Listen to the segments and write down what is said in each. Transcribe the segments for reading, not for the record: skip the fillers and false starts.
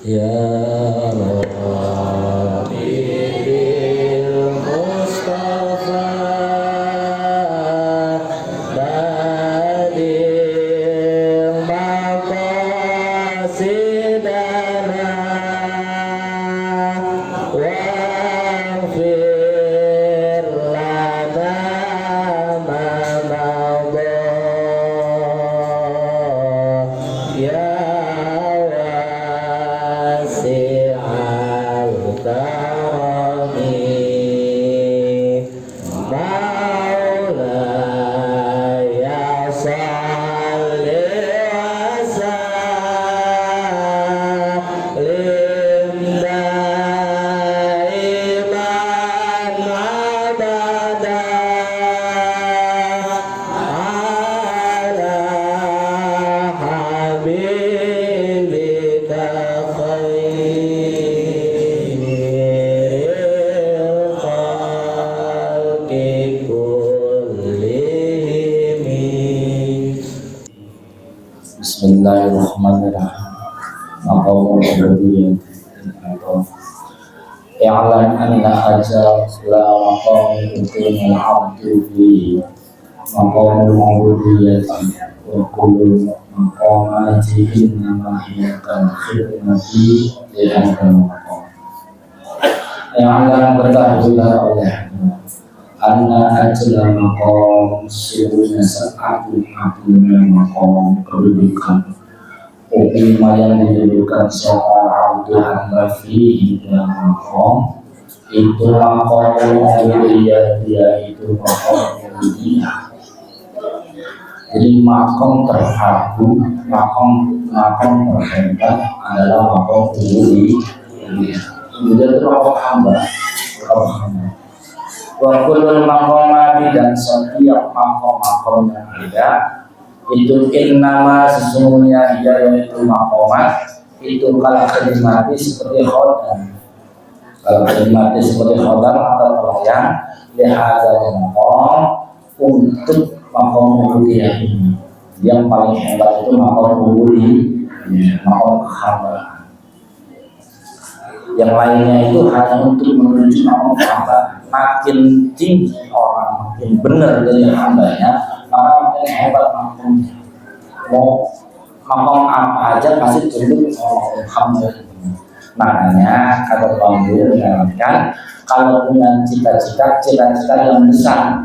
Ya Rabbi bil Mustafa badil maqasidana waghfir lana ma madha ya Bismillahirrahmanirrahim. Maqamul ubudiyyah i'lam anna haja la maqamul abdu fi maqamul ubudiyyah wa kullu maqamati innama hiya khidmati li hadha maqam. I'lam berkahullah oleh anna ajla maqam siruna sa'atul-atul maqam kedudukan ukima yang didudukan seorang abdu hamba fihi dalam maqam itu maqam ubudiyah, dia itu maqam ubudiyah. Jadi maqam terhabu, maqam terhebat adalah maqam ubudiyah. Ubudiyah itu maqam hamba. Wa kullul maqamati, dan setiap maqam yang beda itu innama sesungguhnya dia yaitu maqamat itu kalau khidmati seperti khodam, atau pelayan lihada maqam untuk maqam ubudiyah ini. Yang paling hebat itu maqam ubudiyah, maqam kehambaan. Yang lainnya itu hanya untuk menuju maqam hamba. Makin tinggi orang, makin benar dari hambanya, maka makin hebat makamnya. Mau makam apa aja pasti tunduk sama hamba. Makanya kata Banggur mengatakan, kalau punya cita-cita yang besar,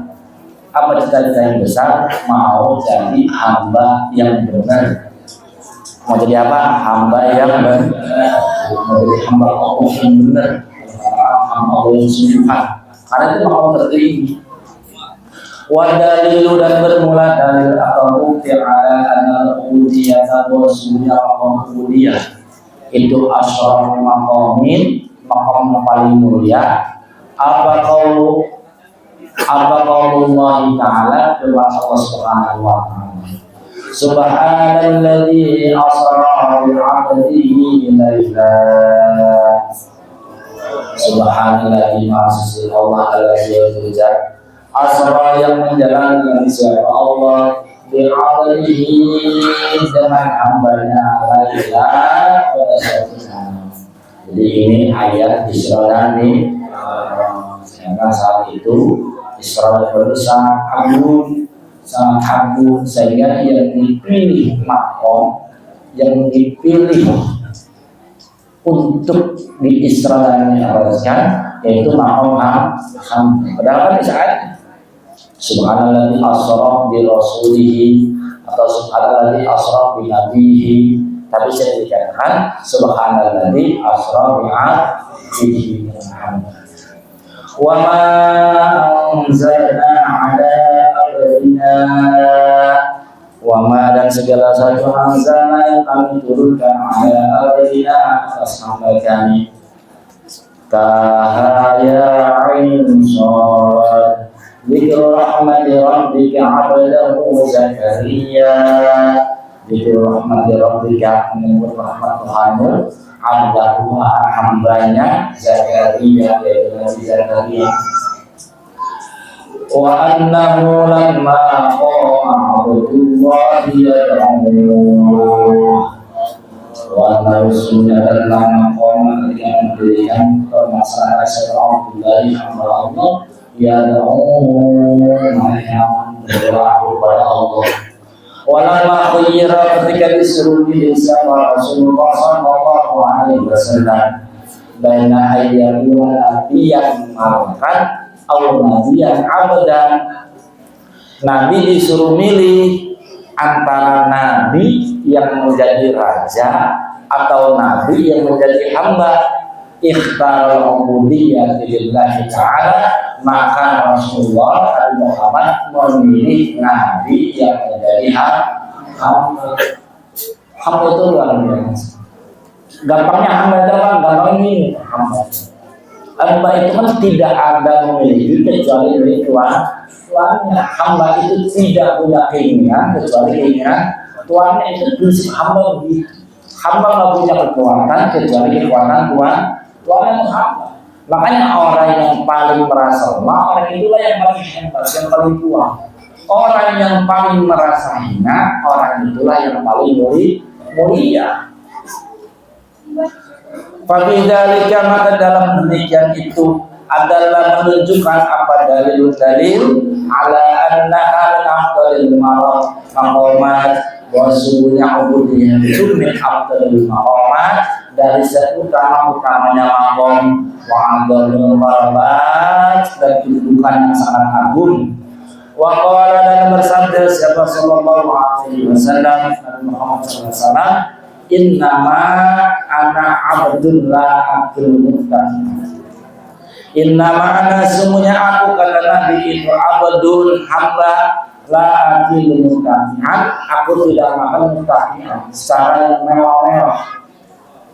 apa cita-cita yang besar? Mau jadi hamba yang benar. Mau jadi apa? Hamba yang benar. Mau jadi hamba Allah yang benar, hamba Allah yang sungguhan. Karena itu mau tertinggi. Wadalilu, dan bermula dalil atau bukti ala anal ubudiyah atau sunnah ubudiyah itu asyraful maqamin, maqam yang paling mulia. Apa qaulullah ta'ala, firman Allah Subhanahu wa ta'ala, subhanalladzi asra bi 'abdihi lailan. Subhanallah, maha suci Allah al-Jalla, asra yang menjalankan siapa Allah bi'adlihi dengan hambanya laila pada suatu malam. Jadi ini ayat Isra nih, karena saat itu Isra itu sangat agung sehingga yang dipilih maqam, yang dipilih untuk di Isra dan Mi'rajkan yaitu maqam hamba. Padahal kan saat subhanalladzi asra bi rasulihi atau subhanalladzi asra bi nabihi, tapi saya dikatakan subhanalladzi asra bi 'abdihi. Wa ma anzalna 'ala abdina wa ma, dan segala satu anzalna yang kami turunkan ala abdina atas hamba kami. Tahaya ain shad dzikru rahmati rabbika 'abdahu Zakaria. Dzikru rahmati rabbika, menyebut rahmat Tuhanmu, 'abdahu hambanya Zakaria, yaitu Nabi Zakaria. Wa annahu lamma qama Abdullah yad'uhu Walau sudah dalam makom ketika mendirikan permasalahan seorang dari hamba Allah, ya yang berdoa kepada Allah. Walau khuyira ketika disuruh pilih sama Rasulullah Sallallahu Alaihi Wasallam, baina ayyamul nabi yang mengatakan atau nabi yang abdan, Nabi disuruh milih antara nabi yang menjadi raja atau nabi yang menjadi hamba. Ikhtarul ubudiyyah lillahi ta'ala, maka Rasulullah Muhammad memilih nabi yang menjadi hamba. Hamba itu luar biasa. Gampangnya hamba itu kan gampang ini hamba. Hamba itu kan tidak ada memiliki kecuali dari tuannya. Hamba itu tidak punya keinginan kecuali keinginan tuannya. Itu prinsip hamba begitu. Hamba nggak punya kekuatan kecuali kekuatan tuannya itu hamba. Makanya orang yang paling merasa lemah, orang itulah yang paling hebat, yang paling kuat. Orang yang paling merasa hina, orang itulah yang paling mulia. Fadzalika, maka dalam demikian itu adalah menunjukkan apa dalil-dalil ala anna al-afdalil maqamat wa sungguhnya ubudiyah itu min afdalil maqamat, dari utama-utamanya maqam wa afdalul marabat, dan kedudukan yang sangat agung. Wa qala, dan bersabda siapa sallallahu alaihi wasallam, Muhammad sallallahu alaihi wasallam, innama ana abdullah abdul muttaqin. Innama ana, semuanya aku, kata Nabi itu, abdul hamba, la akil muttaqin, aku tidak makan muttaqin secara yang mewah-mewah,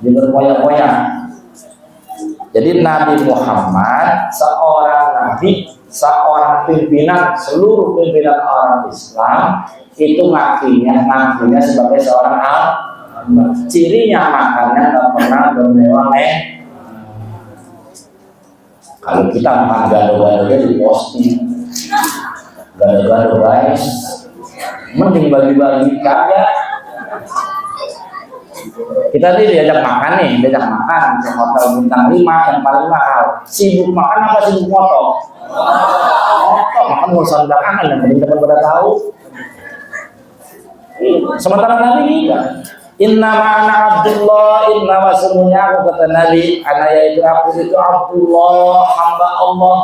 dia berpoya-poya. Jadi Nabi Muhammad seorang nabi, seorang pimpinan, seluruh pimpinan orang Islam itu ngakunya sebagai seorang hamba. Cirinya makannya nggak pernah bermewah-mewah. Kalau kita makan gado-gado di posting, gado-gado guys, mending bagi-bagi kagak. Kita tadi diajak makan ke hotel bintang 5 yang paling mahal. Sibuk makan apa sibuk foto? Makan urusan belakangan yang penting teman pada tahu. Sementara Nabi kita, inna ma'ana Abdullah, inna wa semuanya aku, kata Nabi, ana yaitu aku itu Abdullah, hamba Allah.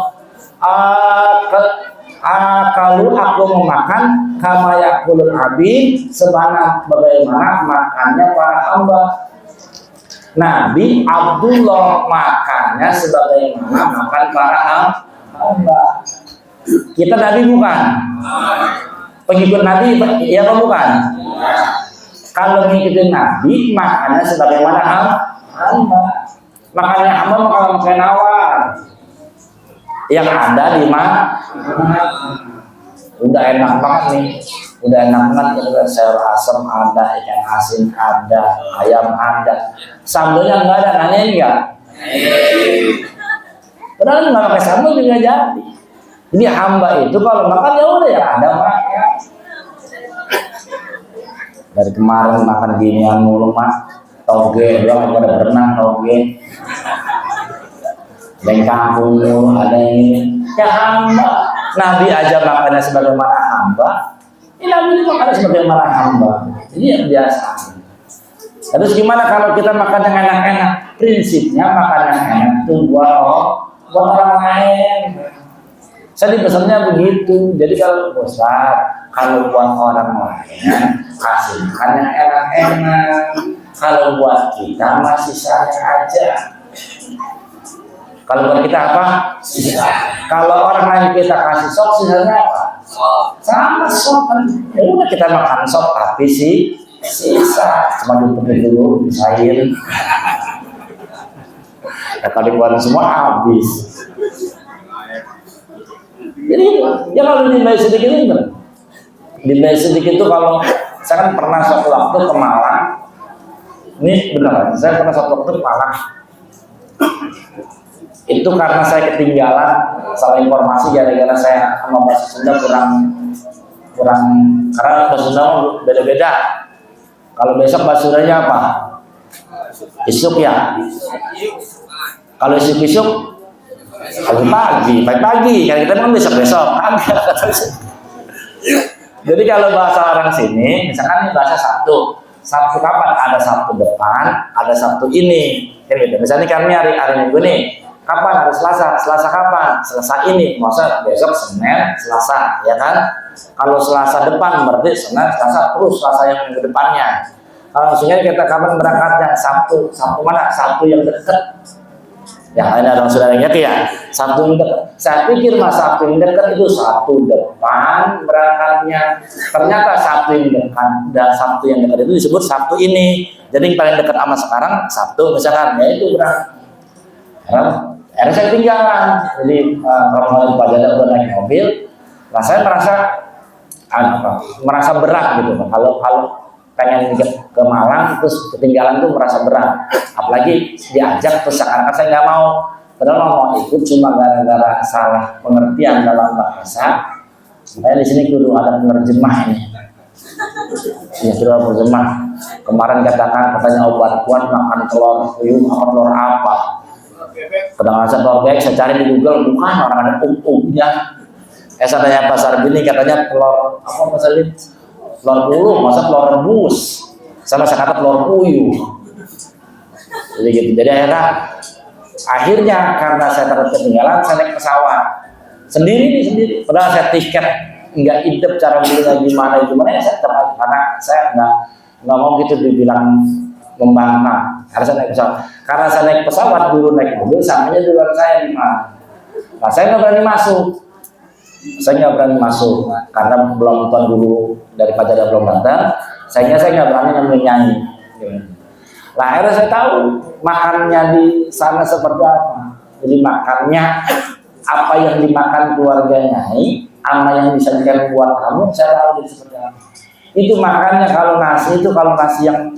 Kalau aku memakan kama yakulul abid, bagaimana makannya para hamba. Nabi Abdullah makannya sebagaimana makan para hamba. Kita Nabi bukan? Pengikut Nabi ya apa bukan? Kalau ngikutin Nabi makannya sebagaimana hamba. Makannya hamba makan awal. Yang ada di mana? Udah enak banget nih, udah enak banget, sayur asam ada, ikan asin ada, ayam ada, sambelnya nggak ada, nanyain nggak? Padahal nggak pakai sambel juga jadi. Jadi hamba itu kalau makan ya udah ya ada makan. Dari kemarin makan ginian mulu mah, toge doang, pada berenang toge. Dan kampung ada yang ini, ya hamba. Nabi aja makannya sebagaimana hamba, Nabi itu makannya sebagaimana hamba. Jadi yang biasa. Terus gimana kalau kita makan yang enak-enak? Prinsipnya makan yang enak itu buat orang lain. Saya pesannya begitu. Jadi kalau besar, kalau buat orang lain kasih makan yang enak-enak. Kalau buat kita masih saya aja. Kalau buat kita apa? Sisa. Kalau orang lain kita kasih sop, sisanya apa? Sama sop kan. Ya udah kita makan sop tapi sisa. Cuma dipenuhi dulu, disain. Ya kalau dikeluarin semua habis. Jadi ya kalau dibayar sedikit itu gimana? Dibayar sedikit itu kalau saya kan pernah suatu waktu ke Malang. Ini benar, saya pernah suatu waktu ke Malang. Itu karena saya ketinggalan salah informasi gara-gara saya sama bahasa Sunda kurang karena bahasa Sunda beda-beda. Kalau besok bahasa Sundanya apa? Isuk ya. Kalau isuk-isuk pagi-pagi. Kalau kita kan besok-besok. Jadi kalau bahasa orang sini, misalkan ini bahasa Sabtu. Sabtu kapan? Ada Sabtu depan, ada Sabtu ini. Kan gitu. Misalnya kami hari Minggu nih. Kapan? Hari Selasa. Selasa kapan? Selasa ini. Maksudnya besok Senin, Selasa, ya kan? Kalau Selasa depan berarti Senin, Selasa, terus Selasa yang minggu depannya. Kalau maksudnya kita kapan berangkatnya? Sabtu. Sabtu mana? Sabtu yang dekat. Ya, ini ada saudara yang ngerti ya. Sabtu yang dekat. Saya pikir mas Sabtu yang dekat itu Sabtu depan berangkatnya. Ternyata Sabtu yang dekat dan Sabtu yang dekat itu disebut Sabtu ini. Jadi yang paling dekat sama sekarang Sabtu misalkan, ya itu berangkat. Akhirnya saya tinggalan. Jadi kalau Pak Janda udah naik mobil, nah saya merasa berat gitu. Kalau pengen ke Malang terus ketinggalan tuh merasa berat, apalagi diajak terus sekarang saya nggak mau, padahal mau ikut cuma gara-gara salah pengertian dalam bahasa. Saya di sini kudu ada penerjemah ini, ya sudah penerjemah. Kemarin katanya obat kuat makan telur puyuh, apa telur apa? Kadang-kadang saya telur bebek, saya cari di Google, bukan orang ada umumnya. Saya tanya pasar bini katanya telur apa masalah? Telur puluh, masa telur rebus, sama saya kata telur puyuh. Jadi gitu. Jadi akhirnya karena saya takut ketinggalan, saya naik pesawat sendiri. Padahal saya tiket nggak hidup cara belinya gimana ya saya tetap, karena saya nggak mau gitu dibilang membantah. Karena saya naik pesawat. Karena saya naik pesawat dulu naik mobil, samanya duluan saya di mana. Nah saya nggak berani masuk. Karena belum tuan guru dari Pak Jada belum datang. Saya nggak berani nyanyi. Lah akhirnya saya tahu makannya di sana seperti apa. Jadi makannya apa yang dimakan keluarga Nyai, sama yang disajikan buat kamu, saya tahu seperti apa. Itu makannya kalau nasi yang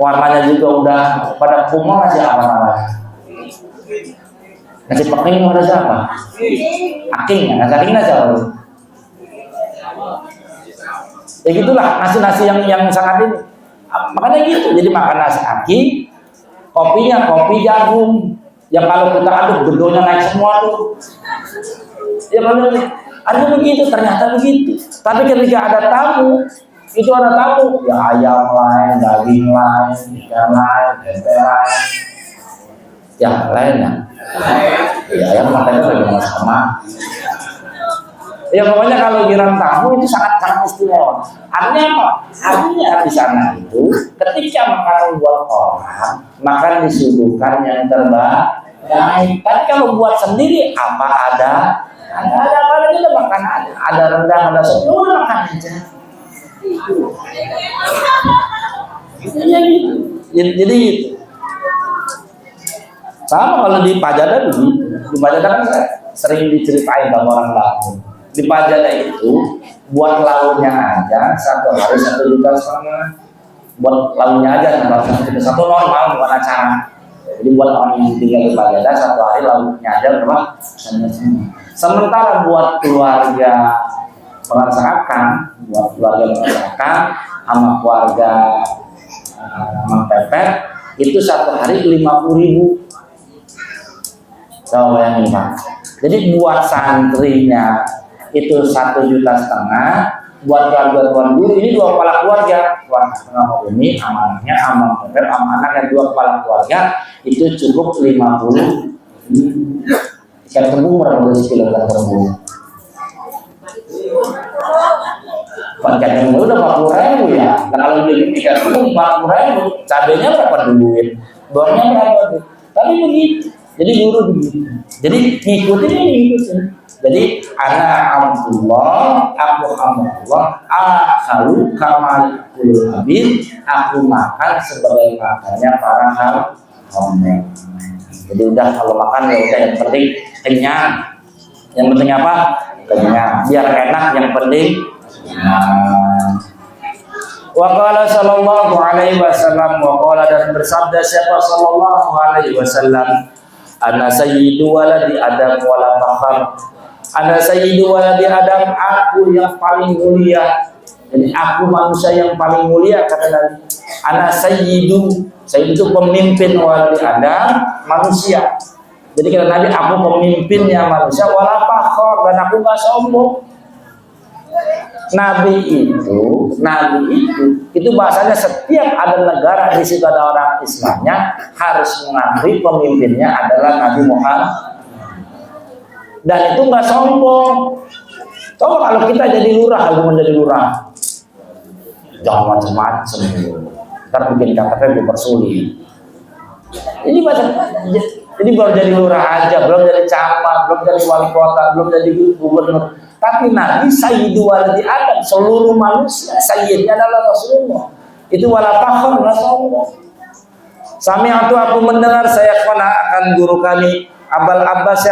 warnanya juga udah pada kumel, nasi apa namanya? Nasi peking ada siapa? Aking, nasi aking siapa? Ya gitulah nasi yang sangat ini. Makanya gitu. Jadi makan nasi aking, kopinya kopi jagung. Yang kalau kita aduk gedonya naik semua tuh. Ya ada begitu, ternyata begitu. Tapi ketika ada tamu, ya ayam lain, daging lain, ikan lain, tempe lain, yang lainnya. Ya ayam matanya lagi sama. Ya pokoknya kalau giran tamu itu sangat istimewa. Artinya apa? Artinya di sana itu ketika makanan buat orang, makan disuguhkan yang terbaik. Tapi kalau buat sendiri apa ada apa aja makan ada rendang, ada sop, udah makan aja. Jadi gitu. Sama kalau di Pajada begitu. Di Pajada kan saya sering diceritain sama orang Lampung. Di Pajada itu buat lauknya aja 1 hari 1,5 juta. Buat lauknya aja satu normal, bukan acara. Jadi buat orang yang tinggal di Pajada 1 hari lauknya aja berapa? Sementara buat keluarga merasakan, sama keluarga Mang Pepet itu 1 hari 50.000. Coba bayangin Pak. Jadi buat santrinya itu 1,5 juta. Buat keluarga tuan guru ini 2 kepala keluarga. Tuan setengah ini sama anaknya, sama Pepet, sama anaknya 2 kepala keluarga itu cukup 50. Ikan kembung berapa kilo ikan kembung? Ikan kembung udah 40.000 ya. Nah kalau beli ikan kembung 40.000, cabenya berapa duit? Bornya berapa duit? Tapi begitu. Jadi guru begitu. Jadi ngikutin. Jadi ana Abdullah, aku Abdullah, akhalu kamalikul habib, aku makan sebagai makannya para hamba. Jadi udah kalau makan ya udah, yang penting kenyang. Yang penting apa? Kenyang. Biar enak, yang penting Wa qala sallallahu alaihi wasallam, wa qala, dan bersabda siapa sallallahu alaihi wasallam, ana sayyidu waladi adam wala fakhar. Ana sayyidu waladi adam, aku yang paling mulia. Jadi aku manusia yang paling mulia, kata Nabi. Ana sayyidu, Sayyid itu pemimpin waladi Adam, manusia. Jadi kata Nabi, aku pemimpinnya manusia, wala fakhor, dan aku nggak sombong. Nabi itu bahasanya setiap ada negara di situ ada orang Islamnya harus mengakui pemimpinnya adalah Nabi Muhammad. Dan itu nggak sombong. Coba kalau kita jadi lurah, aku menjadi lurah, jangan macam-macam. Ntar bikin KTP dipersulit. Ini jadi baru jadi lurah aja, belum jadi camat, belum jadi wali kota, belum jadi gubernur. Tapi Nabi Sayyidu waladi Adam, seluruh manusia Sayyidnya adalah Rasulullah. Itu wala fakhar, wala sombong. Sami'atu, aku mendengar, saya akan guru kami Abul Abbas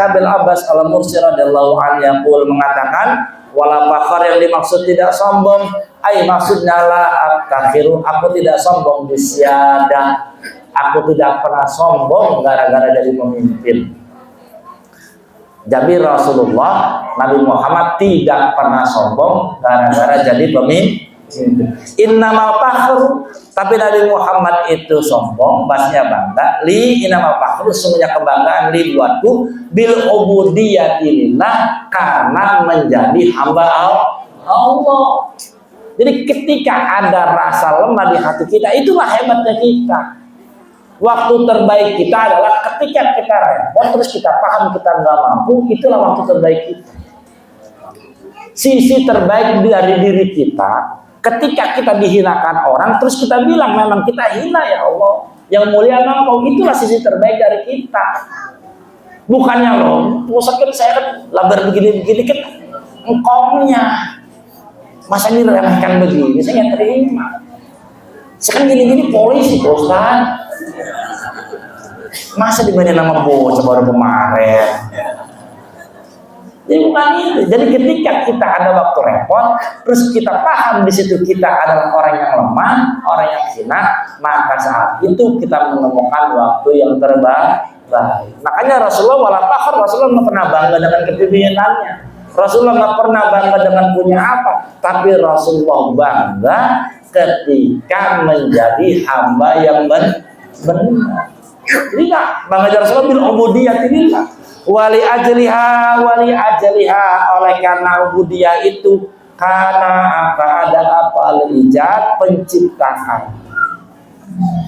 Al-Mursi radhiyallahu anhu yaqul mengatakan, wala fakhar yang dimaksud tidak sombong, maksudnya la akhiru, aku tidak sombong di siada. Aku tidak pernah sombong gara-gara jadi pemimpin. Jadi Rasulullah Nabi Muhammad tidak pernah sombong gara-gara jadi pemimpin. Innamal fakhru, tapi Nabi Muhammad itu sombong, bahasnya bangga. Innamal fakhru, semuanya kebanggaan li buatku bil ubudiyyati lillah, karena menjadi hamba Allah. Jadi ketika ada rasa lemah di hati kita, itulah hebatnya kita. Waktu terbaik kita adalah ketika kita repot, terus kita paham kita nggak mampu, itulah waktu terbaik kita. Sisi terbaik dari diri kita, ketika kita dihinakan orang, terus kita bilang memang kita hina ya Allah, yang mulia Engkau, itulah sisi terbaik dari kita. Bukannya loh, pusat kan saya kan labar begini-begini kan engkaunya, masa diremehkan begini, saya nggak terima. Sekarang gini-gini polisi Ustaz. Masa dibanding nama bos baru kemarin. Jadi bukan itu. Jadi ketika kita ada waktu repot, terus kita paham di situ kita adalah orang yang lemah, orang yang hina, maka saat itu kita menemukan waktu yang terbaik. Makanya Rasulullah wala fakhar, Rasulullah nggak pernah bangga dengan kepimpinannya. Rasulullah nggak pernah bangga dengan punya apa, tapi Rasulullah bangga ketika menjadi hamba yang benar. Jadi nggak bangga Rasulullah bil ubudiyyah ini lah. Wali ajliha oleh karena ubudiyah itu karena ada ijad penciptaan.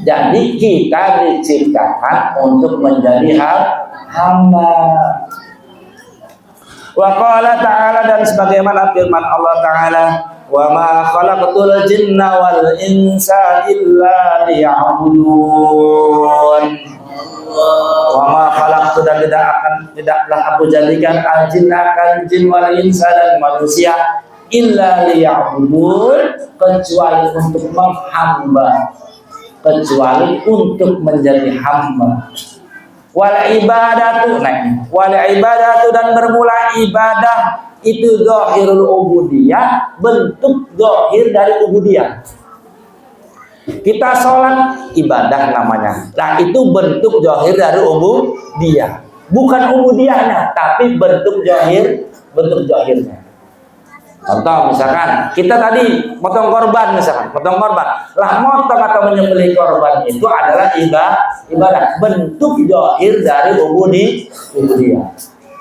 Jadi kita diciptakan untuk menjadi hamba. Wa qala ta'ala, dan sebagaimana firman Allah Ta'ala, wa ma khalaqtul jinna wal insa illa liya'budun. Wa ma khalaqtu, dan tidaklah aku jadikan al-jinna akan jin wal insa dan manusia illa liya'budun, kecuali untuk menghamba, kecuali untuk menjadi hamba. Wal ibadatu, dan bermula ibadah itu zahirul ubudiyah, bentuk zahir dari ubudiyah. Kita sholat ibadah namanya. Nah itu bentuk zahir dari ubudiyah. Bukan ubudiyahnya, tapi bentuk zahirnya. Contoh misalkan kita tadi potong korban, lah motong atau menyembelih korban itu adalah ibadah, bentuk zahir dari ubudiyah.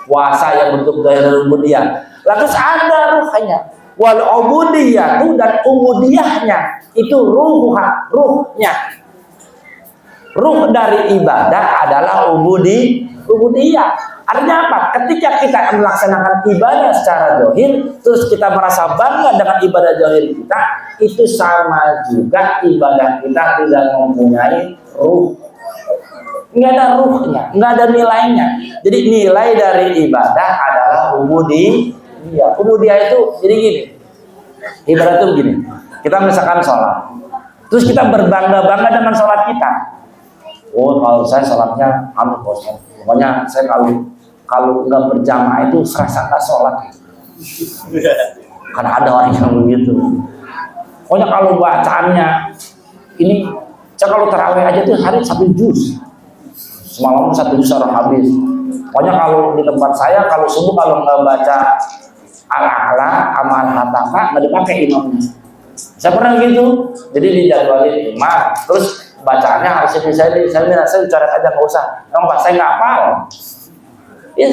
Puasa yang bentuk zahir dari ubudiyah. Lalu ada ruhnya. Wal ubudiyah dan ubudiyahnya itu ruhnya. Ruh dari ibadah adalah ubudiyah. Artinya apa? Ketika kita melaksanakan ibadah secara zahir, terus kita merasa bangga dengan ibadah zahir kita, itu sama juga ibadah kita tidak mempunyai ruh. Nggak ada ruhnya, nggak ada nilainya. Jadi nilai dari ibadah adalah ubudiyah. Ubudiyah itu jadi gini. Ibadah itu begini. Kita misalkan sholat, terus kita berbangga-bangga dengan sholat kita. Oh, kalau saya sholatnya pokoknya saya kalau nggak berjamaah itu serasa nggak sholat. Karena ada orang yang begitu. Pokoknya kalau bacaannya ini, saya kalau tarawih aja tuh hari 1 juz, semalam 1 juz harus habis. Pokoknya kalau di tempat saya kalau subuh kalau nggak baca al-a'la sama al-hataka nggak dipakai imamnya. Saya pernah gitu. Jadi dijadwalin imam, terus bacaannya harus ini saya coret aja, nggak usah. Emang Pak, saya nggak hafal. Ya,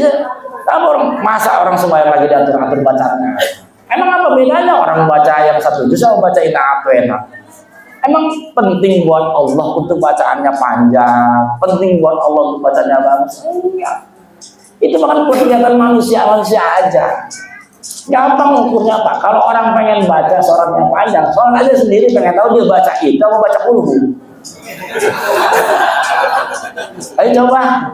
masa orang sembahyang lagi diatur-atur bacaannya? Emang apa bedanya orang baca yang satu juz sama baca enak? Emang penting buat Allah untuk bacaannya panjang, penting buat Allah untuk bacanya bagus? Enggak. Itu bukan kegiatan manusia aja. Gampang ukurnya Pak. Kalau orang pengen baca sholatnya panjang, sholat aja sendiri pengen tahu dia baca itu mau baca kulhu. Ayo coba.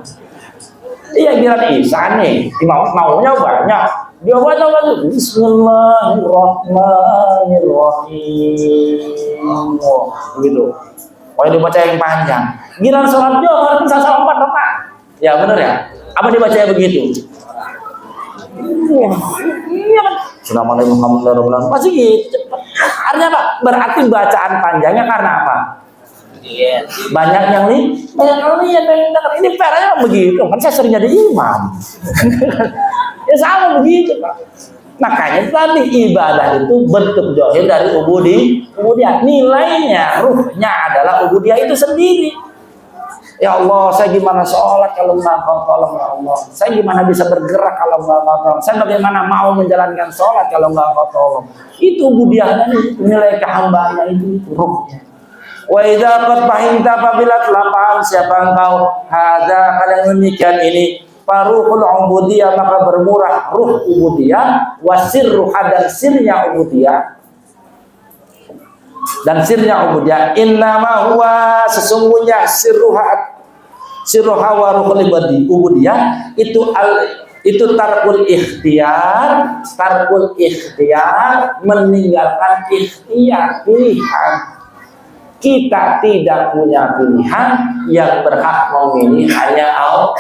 Iya giliran Isa nih, maunya banyak. Dia baca Bismillahirrahmanirrahim. Oh, begitu. Oh, dibaca yang panjang. Giliran sholat Johor kan 1/4 Pak. Ya benar ya. Apa dibacanya begitu? Iya kan. Assalamualaikum warahmatullahi wabarakatuh. Pasti gitu. Artinya apa? Berarti bacaan panjangnya karena apa? Banyak yang lihat. Ini peranya begitu. Kan saya sering jadi imam. Ya sama begitu Pak. Makanya tadi ibadah itu bentuk zahir dari ubudiyah. Nilainya, ruhnya adalah ubudiyah itu sendiri. Ya Allah, saya gimana sholat kalau nggak Kau tolong ya Allah. Saya gimana bisa bergerak kalau nggak Kau tolong. Saya bagaimana mau menjalankan sholat kalau nggak Kau tolong. Itu ubudiyahnya, nilai kehambaannya itu ruhnya. Wa idza qad fahimta apabila telah paham siapa engkau hadza kalian demikian ini faruhul ubudiyah maka bermurah ruh ubudiyah wasirruh dan sirnya ubudiyah ubudiyah innama huwa sesungguhnya sirruha wa ruhul ubudiyah itu tarkul ikhtiar meninggalkan ikhtiar pilihan. Kita tidak punya pilihan, yang berhak memilih hanya Allah.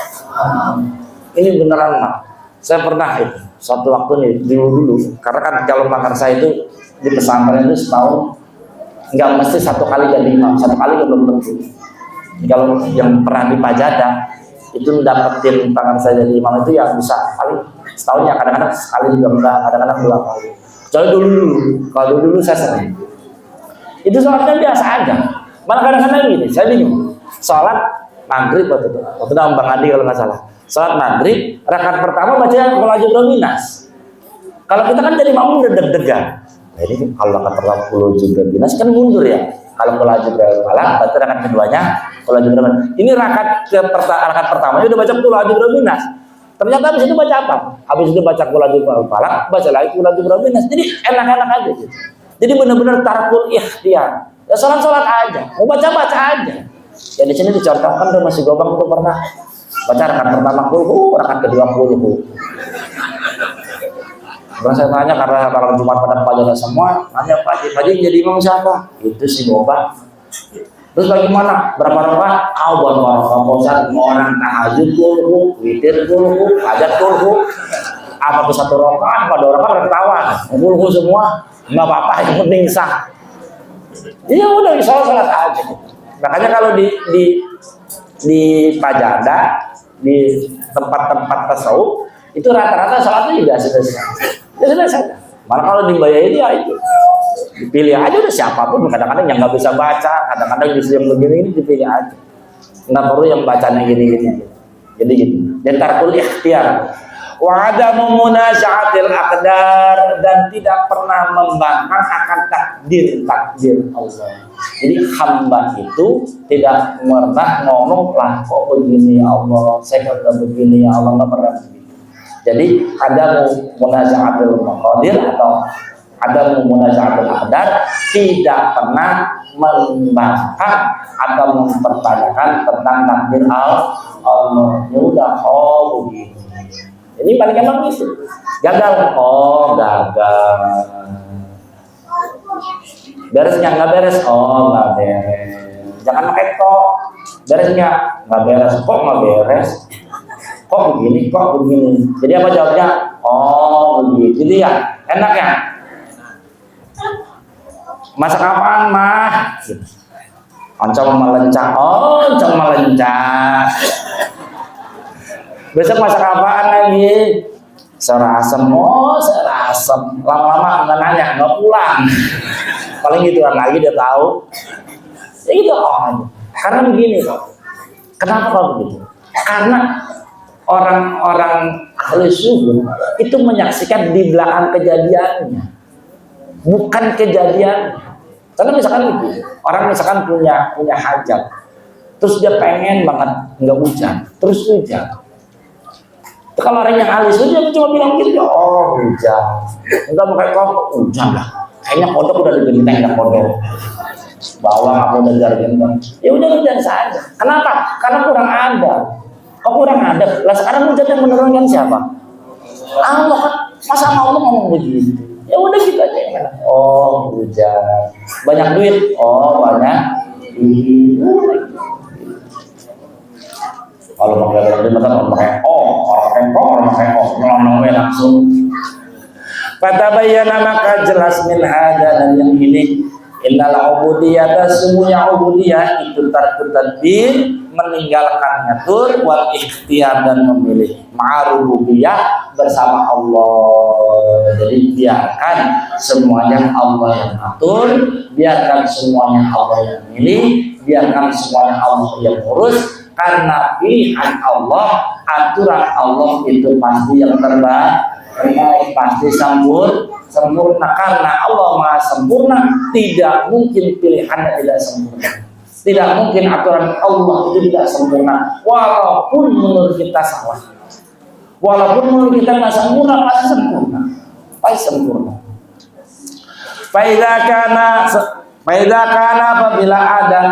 Ini beneran Pak. Saya pernah itu suatu waktu nih dulu karena kan kalau makar saya itu di pesantren itu setahun nggak mesti 1 kali jadi imam, 1 kali belum tentu. Kalau yang pernah di Pajada itu dapetin tangan saya jadi imam itu ya bisa kali setahun ya, kadang-kadang sekali juga enggak, kadang-kadang 2 kali. Kalau dulu saya sering. Itu sholatnya biasa aja. Malah kadang-kadang gini, saya bingung. Sholat maghrib waktu nama Bang Adi kalau nggak salah. Sholat maghrib, rakaat pertama bacanya qul a'udzu birabbin. Kalau kita kan jadi makmum udah deg-degan. Nah, ini kalau rakaat pertama qul a'udzu birabbin kan mundur ya. Kalau qul a'udzu birabbin, berarti rakaat keduanya qul a'udzu birabbin. Ini rakaat pertamanya udah baca qul a'udzu birabbin. Ternyata habis itu baca apa? Habis itu baca qul a'udzu birabbin, baca lagi qul a'udzu birabbin. Jadi enak-enak aja gitu. Jadi benar-benar tarkul ikhtiar. Ya sholat aja, mau baca aja. Ya di sini dicontohkan tuh masih Gobang tuh pernah baca rakaat pertama kulhu, rakaat kedua kulhu. Pernah saya tanya karena kalau Jumat pada pajak semua, nanya Pak yang jadi imam siapa? Itu si Gobang. Terus bagaimana? Berapa rakaat? Buat orang orang tahajud kulhu, witir kulhu, hajat kulhu. Apa tuh 1 rakaat, apa 2 rakaat ketahuan. Kulhu semua. Nggak apa-apa, yang penting sah. Iya udah sholat aja. Makanya kalau di Pajada, di tempat-tempat tasawuf itu rata-rata sholatnya juga sudah saja. Malah kalau dibayar ya itu dipilih aja udah siapapun. Kadang-kadang yang nggak bisa baca, kadang-kadang justru yang begini ini dipilih aja. Nggak perlu yang bacanya gini-gini. Jadi gitu. Dan tarkul ikhtiar. Wa adamu munaza'atil aqdar dan tidak pernah membangkang akan takdir Allah. Jadi hamba itu tidak pernah ngomong lah kok begini ya Allah, saya kok begini ya Allah, nggak pernah begitu. Jadi adamu munaza'atil maqadir atau adamu munaza'atil aqdar tidak pernah membangkang atau mempertanyakan tentang takdir Allah. Ya udah begini. Ini paling gampang itu. Gagal. Gagal. Beresnya nggak beres. Nggak beres. Jangan pakai kok. Beresnya nggak beres. Kok nggak beres? Kok begini? Jadi apa jawabnya? Begitu. Jadi ya enak ya. Masak apaan mah? Oncom melencah. Besok masak apaan lagi? Serasem. Lama-lama nggak nanya, nggak pulang. Paling gituan lagi dia tahu. Ya gitu. Karena begini Pak. Kenapa Pak begitu? Karena orang-orang ahli suhud itu menyaksikan di belakang kejadiannya, bukan kejadiannya. Karena misalkan itu orang misalkan punya hajat, terus dia pengen banget nggak hujan, terus hujan. Kalau orang yang ahli suhud dia cuma bilang gitu, oh hujan, enggak pakai kok hujan lah. Kayaknya kodok udah digenteng ya kodok. Bawang aku udah jar genteng. Ya udah hujan saja. Kenapa? Karena kurang ada. Kok kurang ada? Lah sekarang hujan yang menurunkan siapa? Allah kan. Masa Allah ngomong begitu? Ya udah gitu aja. Oh hujan. Banyak duit. Oh banyak duit. Kalau pakai duit orang pakai orang pakai nyolong langsung. Fatabayyana maka jelas min hada dan yang ini innal ubudiyata semuanya ubudiyah itu tarku tadbir meninggalkan ngatur wal ikhtiar dan memilih ma'rububiyah bersama Allah. Jadi biarkan semuanya Allah yang atur, biarkan semuanya Allah yang milih, biarkan semuanya Allah yang urus, karena pilihan Allah, aturan Allah itu pasti yang terbaik, pasti sempurna karena Allah Maha sempurna. Tidak mungkin pilihannya tidak sempurna, tidak mungkin aturan Allah itu tidak sempurna. Walaupun menurut kita salah, walaupun menurut kita nggak sempurna, pasti sempurna, pasti sempurna. Faida kana apabila ada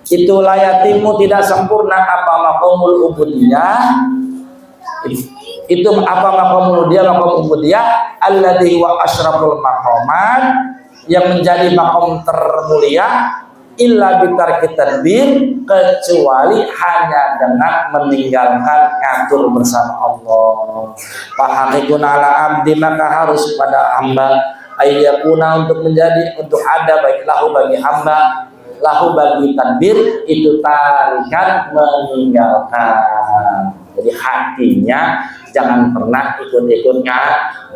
itu layatimu tidak sempurna apa maqamul ubudiyah, itu apa maqamul ubudiyah alladzi wa asyraful maqamat, yang menjadi maqam termulia illa bitarki tadbir, kecuali hanya dengan meninggalkan ngatur bersama Allah. Fahaqikun ala abdi, maka harus pada hamba ayyakuna untuk ada bagi hamba lahu bagi tadbir itu tarikan meninggalkan. Jadi hatinya jangan pernah ikut-ikut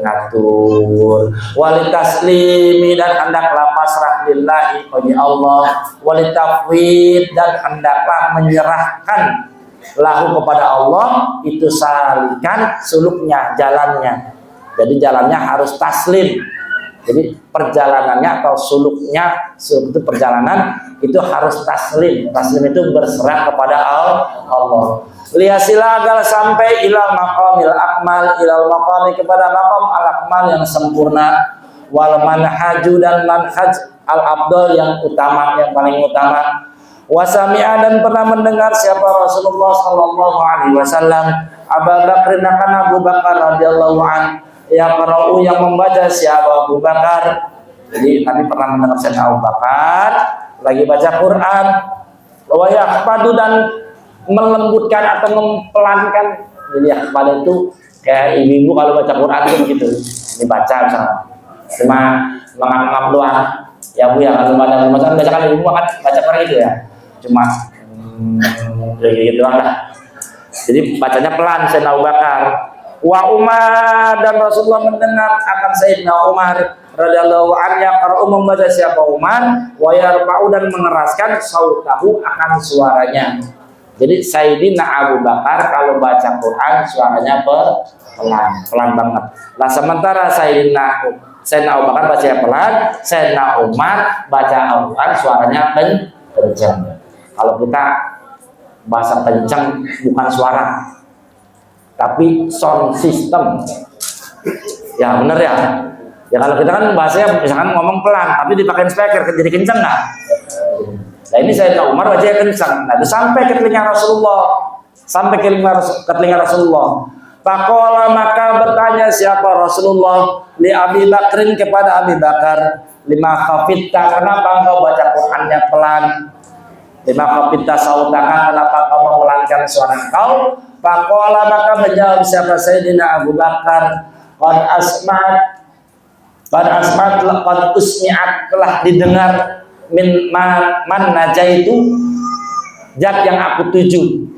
ngatur. Walitaslimi dan hendaklah pasrah lillahi bagi Allah. Walitafwid dan hendaklah menyerahkan lahu kepada Allah, itu salikan suluknya, jalannya. Jadi jalannya harus taslim. Jadi perjalanannya atau suluk itu perjalanan itu harus taslim. Taslim itu berserah kepada Allah. Liyasila agar sampai ilal maqamil akmal, ilal maqami kepada maqam al akmal yang sempurna, wal manhaju dan manhaj al abdul yang utama, yang paling utama. Wasami'a dan pernah mendengar siapa Rasulullah sallallahu alaihi wasallam Abu Bakr akan Abu Bakar radhiyallahu an yang qara'u yang membaca siapa Abu Bakar. Jadi Nabi pernah mendengar siapa Abu Bakar lagi baca Quran, wa yahfadu dan melembutkan atau mempelankan. Jadi yahfadu itu kayak ibu-ibu kalau baca Quran itu begitu, dibaca misalnya cuma mengangkat doang ya Bu ya, kalau bacakan ibu kan baca Quran itu ya cuma gitu doang lah. Jadi bacanya pelan Sayyidina Abu Bakar. Wa Umar dan Rasulullah mendengar akan Sayyidina Umar radhiyallahu anhu qara'u membaca siapa Umar wa yarfa'u dan mengeraskan sautahu akan suaranya. Jadi Sayyidina Abu Bakar kalau baca Quran suaranya pelan banget. Lah sementara Sayyidina Abu Bakar baca pelan, Sayyidina Umar baca Al-Quran suaranya kencang. Kalau kita bahasa kencang bukan suara, tapi sound system. Ya bener ya. Ya kalau kita kan bahasanya misalkan ngomong pelan, tapi dipakai speaker jadi kencang nggak? Nah ini Sayyidina Umar wajahnya kencang. Nah itu sampai ke telinga Rasulullah, sampai ke telinga Rasulullah. Faqala maka bertanya siapa Rasulullah li Abi Bakrin kepada Abi Bakar, lima khafita kenapa engkau baca Qurannya pelan? Lima khafita sautaka kenapa engkau memelankan suara engkau? Faqala maka menjawab siapa Sayyidina Abu Bakar, qad usmi'at telah didengar min man najaitu zat yang aku tuju.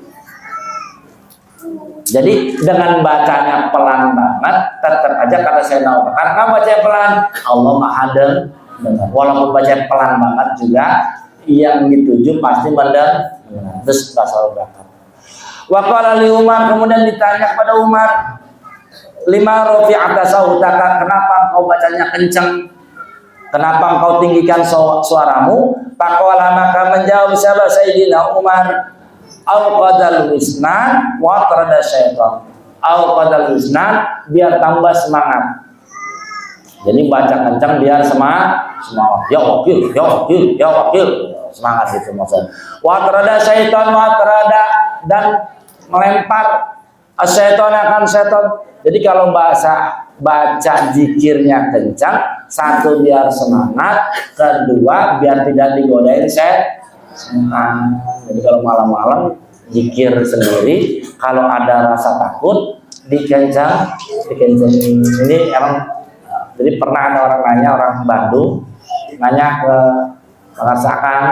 Jadi dengan bacanya pelan banget tetap aja kata Sayyidina Abu Bakar, karena baca pelan Allah Maha dengar. Walaupun baca pelan banget juga yang dituju pasti benar. Terus kata Abu Bakar. Wa qala li Umar, kemudian ditanya kepada Umar, lima rafi'ata sautaka, kenapa engkau bacanya kencang? Kenapa engkau tinggikan suaramu? Faqala, maka menjawab siapa Sayyidina Umar, au qadal wisnan wa tarada syaitan. Au qadal wisnan, biar tambah semangat. Jadi baca kencang biar semangat. Ya wakil, ya wakil, ya wakil. Semangat itu maksudnya. Wa tarada syaitan, wa tarada, dan melempar syaitan akan syaitan. Jadi kalau baca zikirnya kencang, satu biar semangat, kedua biar tidak digodain setan. Jadi kalau malam-malam zikir sendiri, kalau ada rasa takut dikencangin. Ini emang, jadi pernah ada orang nanya, orang Bandung nanya ke merasakan,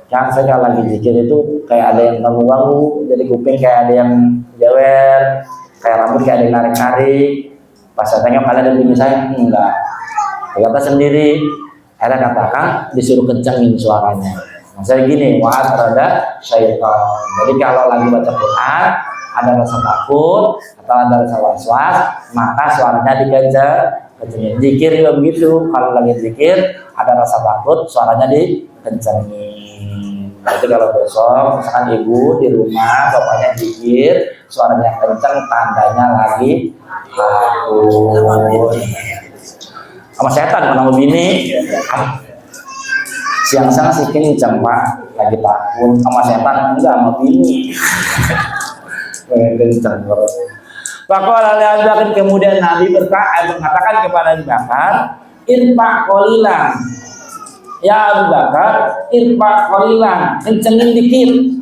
kan saya kalau lagi zikir itu kayak ada yang ganggu-ganggu, jadi kuping kayak ada yang jewer, kayak rambut kayak ada yang narik-narik. Pas saya tanya, kalian ada bunyi saya? Enggak. Kata sendiri, akhirnya katakan disuruh kencengin suaranya. Maksudnya gini, wa'at terhadap syaitan. Jadi kalau lagi baca Quran, ada rasa takut atau ada rasa was-was, maka suaranya dikencengin. Zikir juga begitu, kalau lagi zikir ada rasa takut, suaranya dikencengin. Jadi kalau besok misalkan ibu di rumah bapaknya zikir, suaranya kenceng, tandanya lagi takut sama setan, sama bini. Siang-siang sih kenceng pak, lagi takut sama setan, enggak sama bini. Kenceng terus. Faqala li Abi Bakar, kemudian Nabi mengatakan kepada Abu Bakar, irfa qalilan. Ya Abu Bakar, irfa qalilan, kencengin dikit.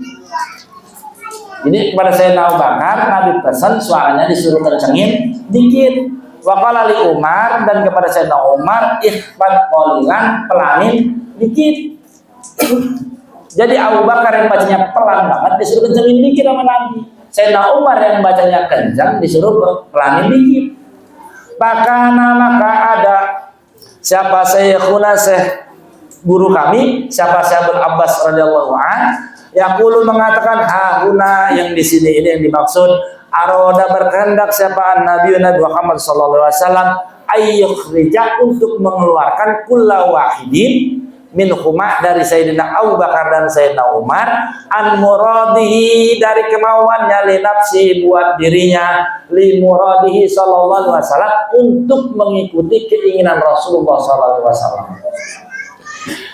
Jadi kepada Sayyidina Abu Bakar, Nabi pesan suaranya disuruh kencengin dikit. Wa qala li Umar, dan kepada Sayyidina Umar, ikhfad qalilan, pelanin dikit. Jadi Abu Bakar yang bacanya pelan banget disuruh kencengin dikit sama Nabi. Sayyidina Umar yang bacanya kencang disuruh pelanin dikit. Maka ada siapa Syekhuna, Syekh guru kami, siapa Syekh Abbas radhiyallahu an, yaqulu mengatakan, hauna, yang di sini ini yang dimaksud, aroda berkehendak siapa Nabi Muhammad sallallahu alaihi wasallam, ayyukhrija, untuk mengeluarkan kulla wahidin min huma, dari Sayyidina Abu Bakar dan Sayyidina Umar, an muradihi, dari kemauannya, li nafsi, buat dirinya, li muradihi sallallahu alaihi wasallam, untuk mengikuti keinginan Rasulullah sallallahu alaihi wasallam.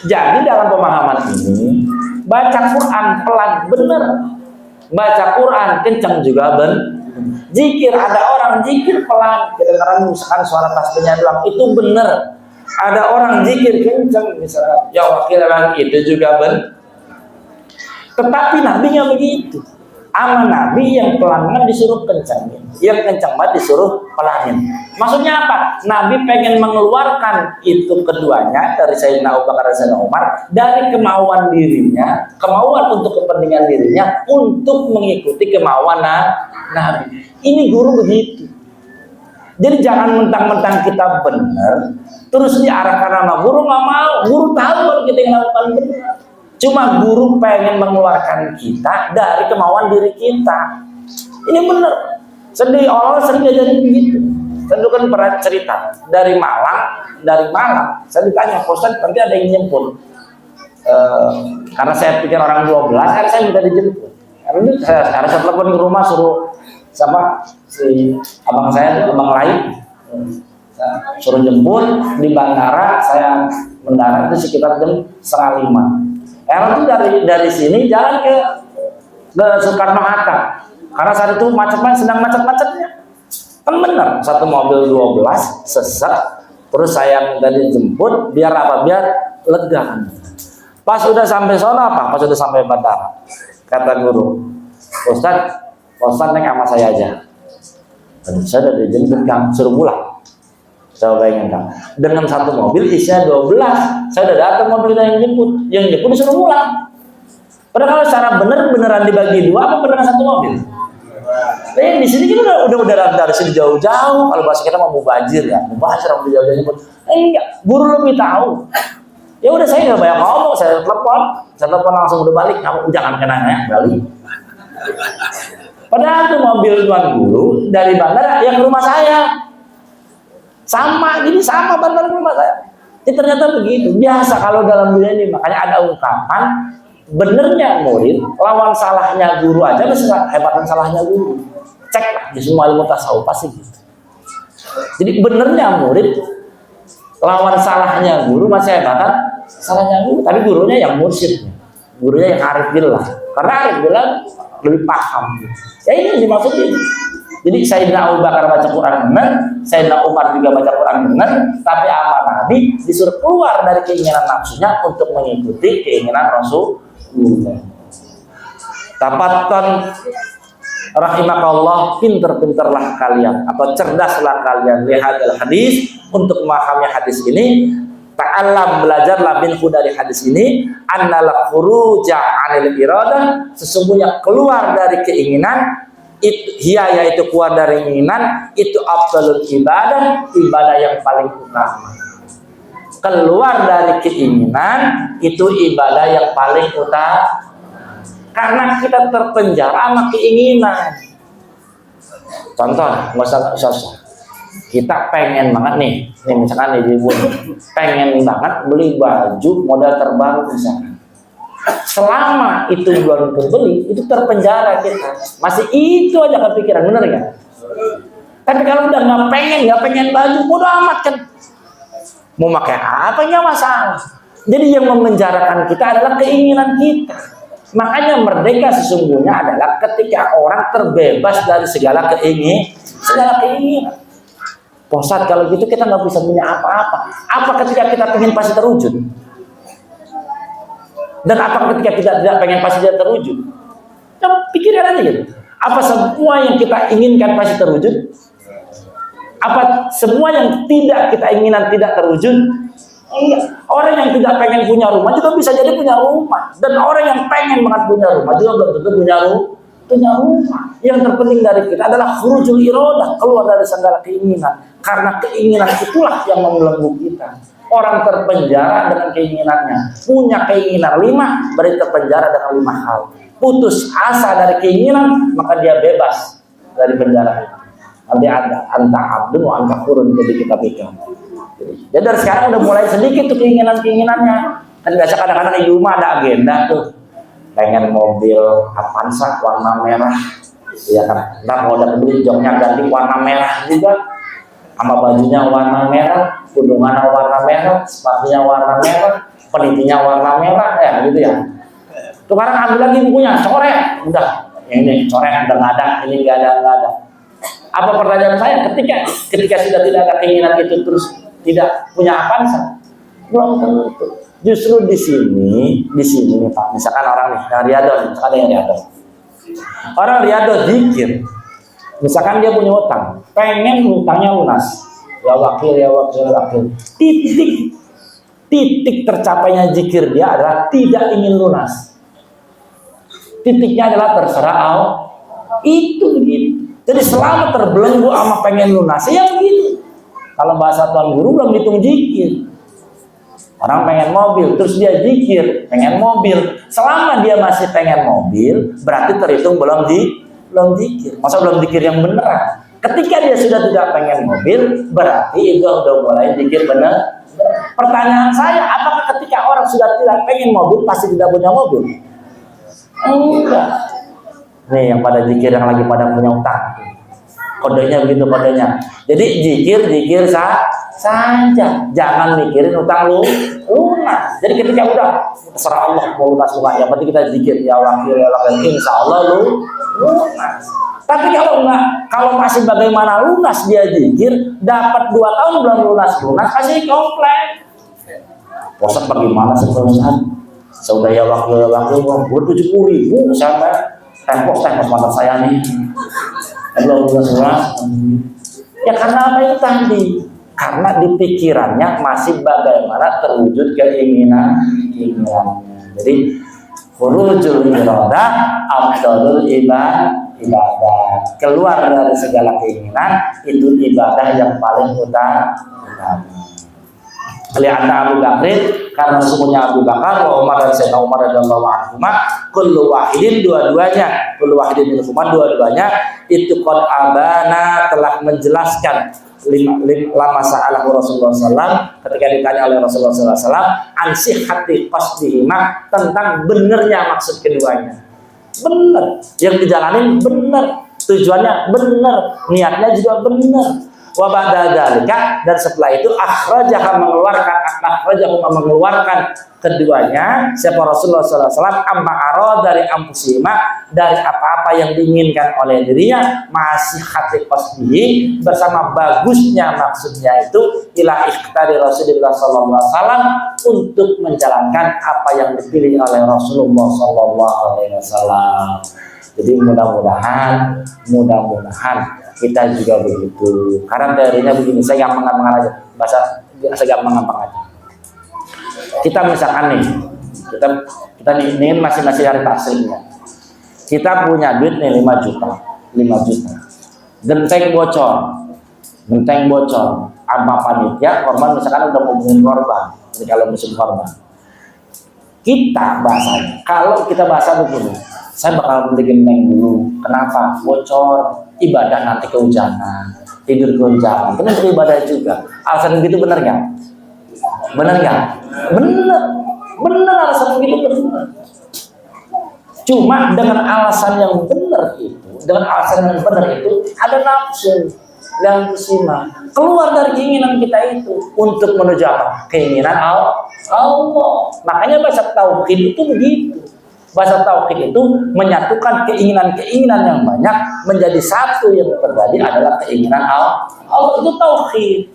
Jadi dalam pemahaman ini, baca Quran pelan benar, baca Quran kencang juga zikir, ada orang zikir pelan, kedengaran misalkan suara tasbihnya doang, itu benar. Ada orang zikir kencang misalnya, ya wakilan, itu juga Tetapi Nabi nya begitu. Ama Nabi yang pelan disuruh kencangin, yang kencang banget disuruh pelanin. Maksudnya apa? Nabi pengen mengeluarkan itu keduanya dari Sayyidina Abu Bakar dan Sayyidina Umar dari kemauan dirinya, kemauan untuk kepentingan dirinya, untuk mengikuti kemauan Nabi. Ini guru begitu. Jadi jangan mentang-mentang kita benar terus diarahkan sama guru, nggak mau. Guru tahu kalau kita yang lakukan benar. Cuma guru pengen mengeluarkan kita dari kemauan diri kita. Ini benar. Orang sering diajarin begitu. Saya kan pernah cerita dari Malang. Saya ditanya, Ustaz, nanti ada yang jemput. Karena saya pikir orang 12, akhirnya saya minta dijemput. Karena saya telepon ke rumah suruh sama si abang saya itu, abang lain, suruh jemput di bandara. Saya mendarat itu sekitar jam 4:30. Itu dari sini jalan ke Soekarno Hatta, karena saat itu sedang macet-macetnya. Kan benar, satu mobil 12 sesek, terus saya minta dijemput biar apa? Biar lega. Pas udah sampai sana apa? Pas udah sampai bandara, kata guru, Ustaz naik sama saya aja. Saya udah dijemput, Kang, suruh pulang. Saya bayangin, Kang, dengan satu mobil isinya 12, saya udah datang mobil yang jemput disuruh pulang. Padahal kalau secara beneran dibagi dua, apa beneran satu mobil? Di sini kita udah dari sini jauh-jauh. Kalau bahasa kita mau mubazir ya, mubazir orang jauh-jauh jemput. Enggak, guru lebih tahu. Ya udah saya nggak banyak ngomong, saya telepon langsung udah balik, kamu jangan kenanya balik. Padahal tuh mobil tuan guru dari bandara yang ke rumah saya sama, jadi sama bandara ke rumah saya. Ini ternyata begitu biasa kalau dalam dunia ini. Makanya ada ungkapan benernya murid lawan salahnya guru aja masih hebatan salahnya guru. Cek di semua ilmu tasawuf pasti gitu. Jadi benernya murid lawan salahnya guru masih hebatan salahnya guru, tapi gurunya yang mursyidnya, gurunya yang arif billah. Karena arif billah lebih paham. Ya ini yang dimaksudin. Jadi Sayyidina Abu Bakar baca Quran benar, Sayyidina Umar juga baca Quran benar, tapi amal Nabi disuruh keluar dari keinginan nafsunya untuk mengikuti keinginan Rasulullah. Tapatan rahimakallah, pinter-pinterlah kalian atau cerdaslah kalian lihat hadis untuk memahami hadis ini. Ta'allam, belajarlah minhu dari hadis ini, annal khuruja 'anil iradah, sesungguhnya keluar dari keinginan yaitu keluar dari keinginan itu afdalul ibadah, ibadah yang paling utama. Keluar dari keinginan itu ibadah yang paling utama. Karena kita terpenjara sama keinginan. Contoh, nggak usah. Kita pengen banget nih misalkan nih ibu, pengen banget beli baju model terbaru misalkan. Selama itu belum terbeli, itu terpenjara kita. Masih itu aja kepikiran, bener nggak? Tapi kalau udah nggak pengen baju, bodo amat kan. Mau pakai apa nggak masalah. Jadi yang memenjarakan kita adalah keinginan kita. Makanya merdeka sesungguhnya adalah ketika orang terbebas dari segala keinginan. Posat kalau gitu kita nggak bisa punya apa-apa. Apa ketika kita pengen pasti terwujud? Dan apa ketika kita tidak pengen pasti tidak terwujud? Coba pikirkan aja gitu. Apa semua yang kita inginkan pasti terwujud? Apa semua yang tidak kita inginan tidak terwujud? Enggak. Orang yang tidak pengen punya rumah juga bisa jadi punya rumah. Dan orang yang pengen banget punya rumah juga belum tentu punya rumah. Yang terpenting dari kita adalah khurujul iradah, keluar dari segala keinginan. Karena keinginan itulah yang membelenggu kita. Orang terpenjara dengan keinginannya. Punya keinginan 5, berarti terpenjara dengan 5 hal. Putus asa dari keinginan, maka dia bebas dari penjara. Nanti ada anta abdun wa anta hurun, jadi kita pikir. Jadi dari sekarang udah mulai sedikit tuh keinginan-keinginannya. Kan biasa kadang-kadang di rumah ada agenda tuh. Pengen mobil Avanza warna merah. Iya kan. Ntar kalau udah beli joknya ganti warna merah juga. Sama bajunya warna merah, kudungannya warna merah, sepatunya warna merah, penitinya warna merah, ya gitu ya. Sekarang ambil lagi bukunya, coret, udah, ini coret udah nggak ada, ini nggak ada. Apa pertanyaan saya? Ketika sudah tidak ada keinginan itu terus tidak punya Avanza, belum tentu. Justru di sini nih Pak, misalkan orang nih yang Riyadhah, orang Riyadhah zikir. Misalkan dia punya utang, pengen utangnya lunas. Ya wakil. Titik tercapainya zikir dia adalah tidak ingin lunas. Titiknya adalah terserah Allah. Itu begitu. Jadi selama terbelenggu sama pengen lunas, ya begitu. Kalau bahasa Tuan Guru belum hitung zikir. Orang pengen mobil, terus dia zikir, pengen mobil. Selama dia masih pengen mobil, berarti terhitung belum zikir. Masa belum zikir yang beneran? Ketika dia sudah tidak pengen mobil, berarti itu udah mulai zikir bener. Pertanyaan saya, apakah ketika orang sudah tidak pengen mobil pasti tidak punya mobil? Enggak. Nih yang pada zikir, yang lagi pada punya utang. Kodenya begitu kodenya. Jadi zikir saja, jangan mikirin utang lunas. Jadi ketika udah terserah Allah mau lunas, yang penting kita zikir ya wakil, insya Allah lunas. Tapi kalau enggak, kalau masih bagaimana lunas dia zikir, dapat 2 tahun belum lunas pasti komplain. Posat bagaimana sih perusahaan? Sudah ya wakil 70.000 sampai tempos mata saya nih. Belum lunas. Ya karena apa itu tadi? Karena di pikirannya masih bagaimana terwujud keinginannya. Jadi khurujul iradah afdalul ibadah. Keluar dari segala keinginan itu ibadah yang paling utama. Lianna Abu Bakrin, karena sesungguhnya Abu Bakar wa Umar dan Sayyidina Umar radhiyallahu anhuma kullu wahidin dua-duanya itu qad abana telah menjelaskan lama sa'alah Rasulullah SAW ketika ditanya oleh Rasulullah SAW ansih hati qasdihima tentang benernya maksud keduanya. Bener yang dijalanin, bener tujuannya, bener niatnya juga bener. Wa ba'da dzalika, dan setelah itu akhrajaha mengeluarkan keduanya siapa Rasulullah SAW amma arad dari ampusima dari apa-apa yang diinginkan oleh dirinya masih hati qasdihi bersama bagusnya maksudnya itu ila ikhtari Rasulullah SAW untuk menjalankan apa yang dipilih oleh Rasulullah SAW. Jadi mudah-mudahan kita juga begitu. Karena teorinya begini, saya gampang aja. Saya gampang aja. Kita misalkan nih, kita nih masih hari taslimnya. Kita punya duit nih 5 juta. Genteng bocor. Apa panitia korban misalkan udah ngomongin korban. Jadi kalau musim korban. Kita bahasanya, kalau kita bahasa begini, saya bakal beli genteng dulu. Kenapa? Bocor. Ibadah nanti kehujanan, tidur kehujanan, itu untuk ibadah juga. Alasan begitu benar nggak? Benar alasan begitu benar. Cuma dengan alasan yang benar itu, ada nafsu yang bersima keluar dari keinginan kita itu untuk menuju apa? Keinginan Allah. Makanya bahasa tauhid itu begitu. Bahasa tauhid itu menyatukan keinginan-keinginan yang banyak menjadi satu yang terjadi adalah keinginan Allah. Itu tauhid.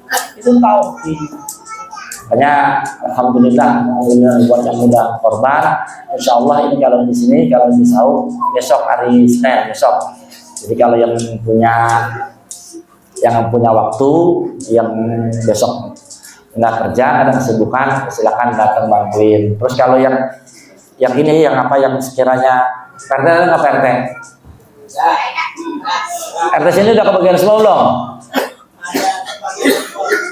Makanya alhamdulillah buat yang mudah korban. Insyaallah ini kalau di sini, kalau di Sauk besok hari Senin besok. Jadi kalau yang punya waktu, yang besok nggak kerja ada kesibukan, silakan datang bantuin. Terus kalau yang ini yang sekiranya RT nggak RT? RT sini udah kebagian semua belum?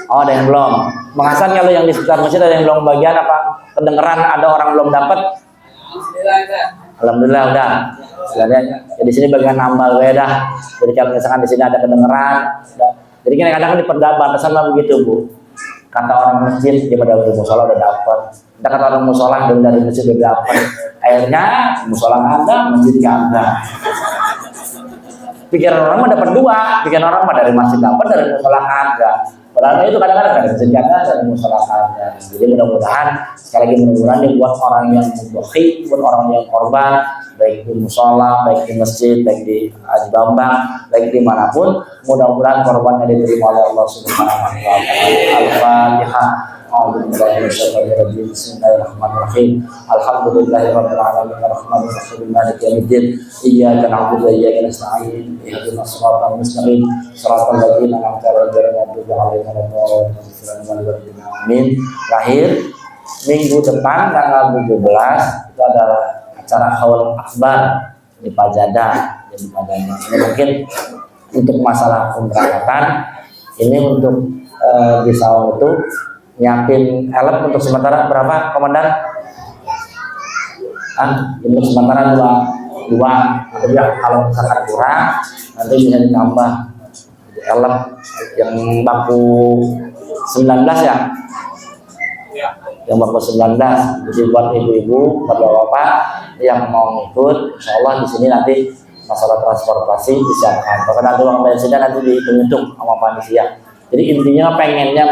Oh, ada yang belum. Bang Hasan, kalau yang di sekitar masjid ada yang belum bagian apa? Kedengeran ada orang belum dapat? Alhamdulillah udah. Jadi di sini bagian nambal gue dah. Jadi kalau misalkan di sini ada kedengeran, jadi kadang-kadang di perbatasan lah begitu Bu. Kata orang masjid dia pada udah musola udah dapat. Kata orang musola dari masjid udah dapat. Akhirnya musola ada, masjid nggak ada. Pikiran orang mah dapat 2, pikiran orang mah dari masjid dapat, dari musola ada. Padahal itu kadang-kadang dari masjid ada, dari musola ada. Jadi mudah-mudahan sekali lagi mudah-mudahan buat orang yang mudhohi, buat orang yang korban, baik di musola, baik di masjid, baik di Haji Bambang, baik dimanapun, mudah-mudahan korbannya diterima oleh Allah Subhanahu wa Ta'ala. Al-Fatihah. Bismillahirrahmanirrahim. Alhamdulillahirabbil alamin arrahmanir rahim maliki yaumiddin. Iyyaka na'budu wa iyyaka nasta'in. Ihdinas siratal mustaqim. Shiratal ladzina an'amta 'alaihim ghairil maghdubi 'alaihim waladdallin. Amin. Lahir minggu depan tanggal 17 itu adalah acara haul akbar di Pajada. Ini mungkin untuk masalah pemberangkatan, ini untuk di Saung itu nyiapin helm untuk sementara berapa komandan? Untuk sementara dua. Tapi kalau misalkan kurang nanti bisa ditambah helm yang baku 19 ya. Yang baku 19. Jadi buat ibu-ibu, bapak-bapak yang mau ikut, insyaallah di sini nanti masalah transportasi disiapkan. Karena nanti uang bensinnya nanti dihitung sama panitia. Jadi intinya pengennya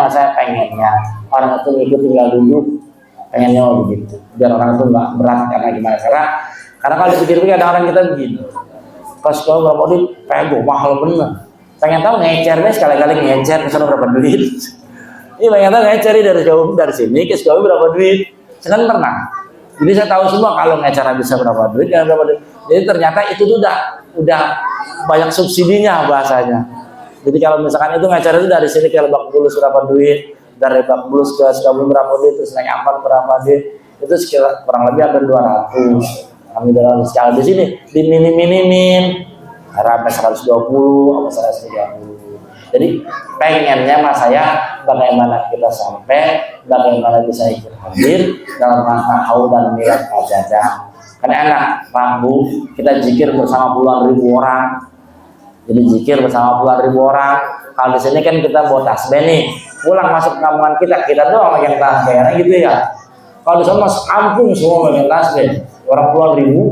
orang itu ngikut tinggal duduk, pengennya begitu. Biar orang itu nggak berat karena gimana? Karena kalau dipikir-pikir ada orang kita begitu. Pas kalau berapa duit, pego mahal bener. Pengen tahu ngecernya sekali-kali ngecer kesana berapa duit? Ini pengen tahu ngeceri dari sini ke Sukabumi berapa duit? Saya kan pernah. Jadi saya tahu semua kalau ngecer bisa berapa duit, berapa duit. Jadi ternyata itu tuh udah banyak subsidinya bahasanya. Jadi kalau misalkan itu ngajar itu dari sini ke Lebak Bulus berapa duit, dari Lebak Bulus ke Sukabumi berapa duit, terus naik angkot berapa duit, itu sekitar kurang lebih hampir 200. Kami dalam sekali di sini diminim-minimin, sampai 120, sampai 130. Jadi pengennya mas saya bagaimana kita sampai, bagaimana bisa ikut hadir dalam rangka haul dan milad Al-Jadah. Karena enak, Rabu kita zikir bersama puluhan ribu orang. Jadi zikir bersama puluhan ribu orang. Kalau di sini kan kita bawa tasbih nih, pulang masuk kampungan kita doang yang tasbih, gitu ya. Kalau di sana masuk kampung semua megang tasbih, orang puluhan ribu,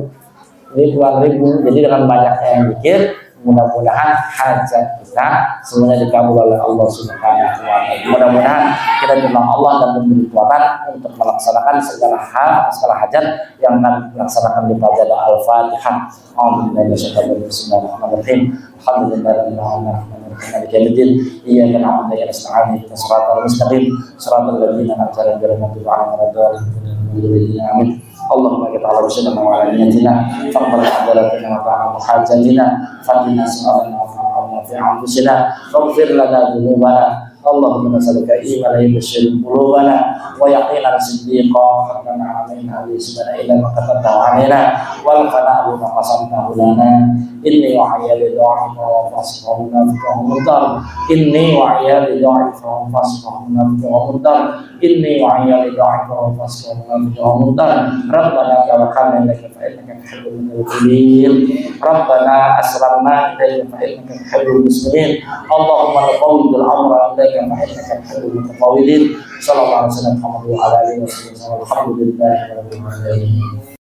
jadi puluhan ribu. Jadi dengan banyaknya yang zikir, mudah-mudahan hajat kita semuanya dikabul oleh Allah Subhanahu wa taala. Mudah-mudahan kita diberkahi Allah dan diberi kekuatan untuk melaksanakan segala hal, segala hajat yang akan dilaksanakan di pada Al-Fatihah. Bismillahirrahmanirrahim. Alhamdulillahirabbil alamin. Maliki yaumiddin. Iyyaka na'budu wa iyyaka nasta'in. Ihdinas siratal mustaqim. Siratal ladzina an'amta alaihim ghairil maghdubi 'alaihim. Amin. Allahumma kita ala rasulina wa ala niyatina faqbal hadaratina wa ta'ala muhajatina fatina su'alana wa fi anfusina faghfir lana dhunubana Allahumma nas'aluka imanan yushriku qulubana wa yaqinan siddiqan fatana alaina alisbana ila ma katabta alaina wal qana'u ma qasamta lana inni wa ayyali du'aika wa fasqahuna wa mudar inni wa ayyali du'aika wa fasqahuna wa mudar inni wa ayyali du'aika wa fasqahuna wa mudar rabbana tawakkalna ilaika fa innaka tuhibbul mu'minin rabbana aslamna ilaika fa innaka tuhibbul muslimin Allahumma qawwidil amra ilaika fa innaka tuhibbul mutaqawwidin sallallahu alaihi wasallam wa ala alihi wa sahbihi alhamdulillahi rabbil alamin.